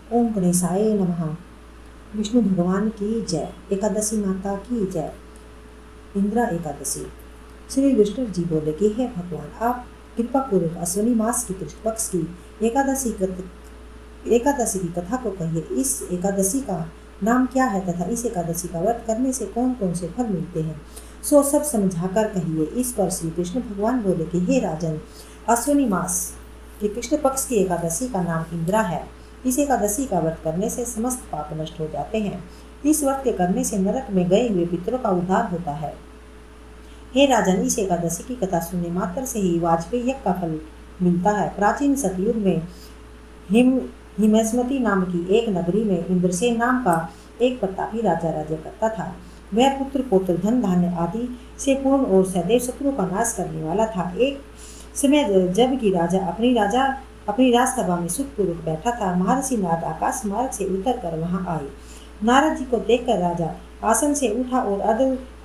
ओम गणेशाय नमः। विष्णु भगवान की जय। एकादशी माता की जय। इंदिरा एकादशी। श्री विष्णु जी बोले कि हे भगवान, आप कृपा पूर्वक अश्विनी मास की कृष्ण पक्ष की एकादशी की कथा को कहिए। इस एकादशी का नाम क्या है तथा इस एकादशी का व्रत करने से कौन कौन से फल मिलते हैं, सो सब समझाकर कहिए। इस पर श्री कृष्ण भगवान बोले कि हे राजन, अश्विनी मास की कृष्ण पक्ष की एकादशी का नाम इंदिरा है। इस एकादशी का व्रत करने से समस्त पाप नष्ट हो जाते हैं। इस व्रत के करने से नरक में गए हुए पितरों का उद्धार होता है। हे राजन, इस एकादशी की कथा सुनने मात्र से ही वाजपेयी यज्ञ का फल मिलता है। प्राचीन सतयुग में हिमस्मती नाम की एक नगरी में इंद्रसेन नाम का एक प्रतापी राजा राज्य करता था। वह पुत्र पौत्र धन धान्य आदि से पूर्ण और सदैव शत्रुओं का नाश करने वाला था। एक समय जबकि राजा अपनी राजसभा में सुखपूर्वक बैठा था, महर्षि नारद आकाश मार्ग से उतर कर वहां आए। नारद जी को देखकर राजा आसन से उठा और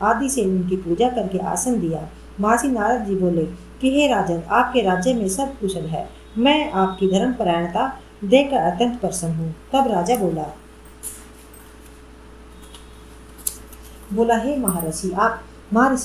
आदि से उनकी पूजा करके आसन दिया। महर्षि नारद जी बोले कि हे राजन, आपके राज्य में सब कुशल है। मैं आपकी धर्मपरायणता देखकर अत्यंत प्रसन्न हूँ। तब राजा बोला हे महर्षि,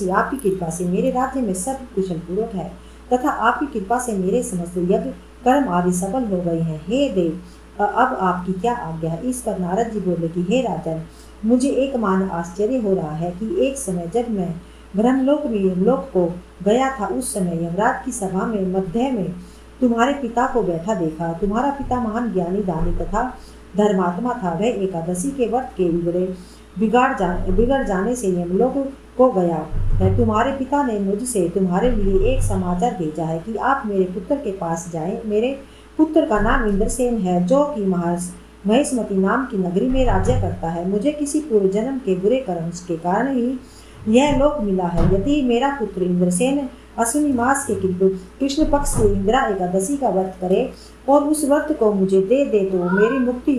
आपकी कृपा से मेरे राज्य में सब कुशल पूर्वक है तथा आपकी कृपा से मेरे समस्त यज्ञ कर्म आदि सफल हो गए हैं। हे देव, अब आपकी क्या आज्ञा है। इस पर नारद जी बोले कि हे राजन, मुझे एकमान आश्चर्य हो रहा है कि एक समय जब मैं ब्रह्मलोक में यमलोक को गया था, उस समय यमराज की सभा में मध्य में तुम्हारे पिता को बैठा देखा। तुम्हारा पिता महान ज्ञानी दानी तथा धर्मात्मा था। वह एकादशी के व्रत के बिगड़ जाने से यमलोक को गया है। तुम्हारे पिता ने मुझसे तुम्हारे लिए एक समाचार भेजा है कि आप मेरे पुत्र के पास जाएं। मेरे पुत्र का नाम इंद्रसेन है, जो कि महेशमती नाम की नगरी में राज्य करता है। मुझे किसी पूर्व जन्म के बुरे कर्म के कारण ही यह लोक मिला है। यदि मेरा पुत्र इंद्रसेन अश्विनी मास के कृष्ण पक्ष की इंदिरा एकादशी का व्रत करे और उस व्रत को मुझे दे तो मेरी मुक्ति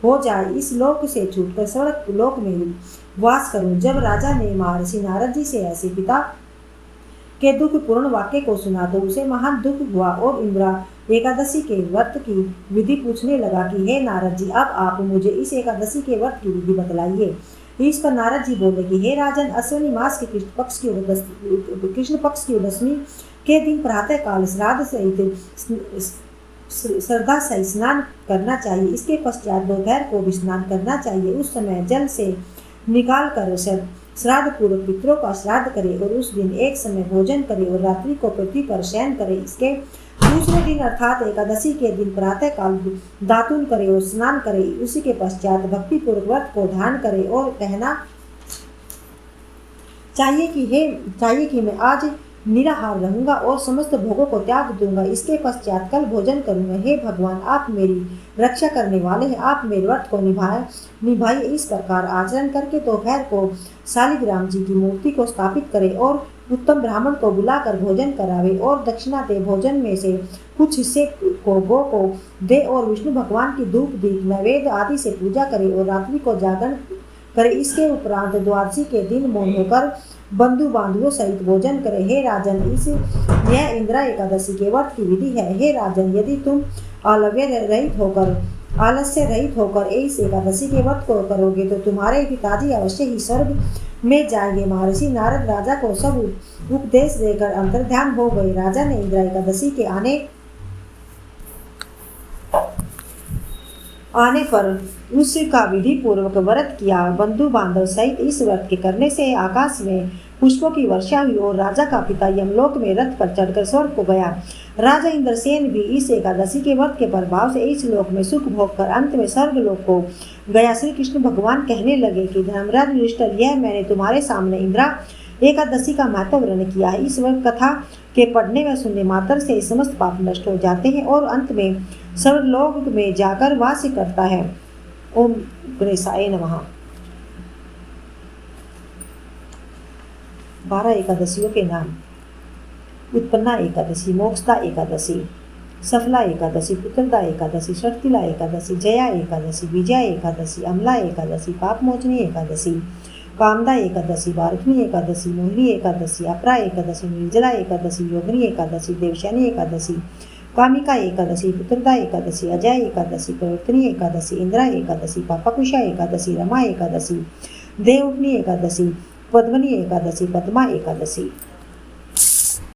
हो जाए। इस लोक से छूटकर स्वर्ग लोक में वास करूं। जब राजा ने महर्षि नारद जी से ऐसे पिता के दुख पूर्ण वाक्य को सुना तो उसे महान दुख हुआ और इंदिरा एकादशी के व्रत की विधि पूछने लगा कि हे नारद जी, अब आप मुझे इस एकादशी के व्रत की विधि बतलाइए। इस पर नारद जी बोले कि हे राजन, अश्विनी मास के कृष्ण पक्ष की दशमी के दिन प्रातः काल श्राद्ध सहित श्रद्धा से स्नान करना चाहिए। इसके पश्चात दोपहर को भी स्नान करना चाहिए। उस समय जल से निकाल कर श्राद्ध पूर्वक पितरों का श्राद्ध करे और उस दिन एक समय भोजन करे और रात्रि को पृथ्वी पर शयन करे। इसके दूसरे दिन अर्थात एकादशी के दिन प्रातः काल दातुन करे और स्नान करे। उसी के पश्चात भक्ति पूर्वक व्रत को धारण करे और कहना चाहिए कि मैं आज निराहार रहूंगा और समस्त भोगों को त्याग दूंगा। इसके पश्चात कल भोजन करूंगा। हे भगवान, आप मेरी रक्षा करने वाले हैं। आप मेरे व्रत को निभाइए। इस प्रकार आचरण करके दोपहर को शालिग्राम जी की मूर्ति को स्थापित करे और उत्तम ब्राह्मण को बुलाकर भोजन करावे और दक्षिणा दे। भोजन में से कुछ हिस्से को गो को दे और विष्णु भगवान की धूप दीप नैवेद्य आदि से पूजा करे और रात्रि को जागरण करे। इसके उपरांत द्वादशी के दिन मौन होकर बंधु बांधवों सहित भोजन करे। हे राजन, यह इंदिरा एकादशी के व्रत की विधि है। हे राजन, यदि तुम आलस्य रहित होकर इस एकादशी के व्रत को करोगे तो तुम्हारे पिताजी अवश्य ही स्वर्ग में जाएंगे। महर्षि नारद राजा को सब उपदेश देकर अंतर्ध्यान हो गए। राजा ने इंदिरा एकादशी के आने पर उसका विधि पूर्वक व्रत किया। बंधु बांधव सहित इस व्रत के करने से आकाश में पुष्पों की वर्षा हुई और राजा का पिता यमलोक में रथ पर चढ़कर स्वर्ग को गया। राजा इंद्रसेन भी इस एकादशी के व्रत के प्रभाव से इस लोक में सुख भोग कर अंत में स्वर्ग लोक को गया। श्री कृष्ण भगवान कहने लगे कि धर्मराज युधिष्ठिर, यह मैंने तुम्हारे सामने इंदिरा एकादशी का महत्व वर्णन किया है। इस व्रत कथा के पढ़ने व सुनने मात्र से समस्त पाप नष्ट हो जाते हैं और अंत में स्वर्गलोक में जाकर वास करता है। ओम गणेशाय नमः। 12 एकादशियों के नाम। उत्पन्ना एकादशी, मोक्षदा एकादशी, सफला एकादशी, पुत्रदा एकादशी, षटतिला एकादशी, जया एकादशी, विजया एकादशी, अमला एकादशी, पापमोचनी एकादशी, कामदा एकादशी, भारतमी एकादशी, मोहिनी एकादशी, अपरा एकादशी, निर्जला एकादशी, योगिनी एकादशी, देवशयनी एकादशी, कामिका एकादशी, पुत्रदा एकादशी, अजय एकादशी, प्रवर्तनी एकादशी, इंदिरा एकादशी, पापाकुशा एकादशी, रमा एकादशी, देवउठनी एकादशी, पद्मनी एकादशी, पद्मा एकादशी।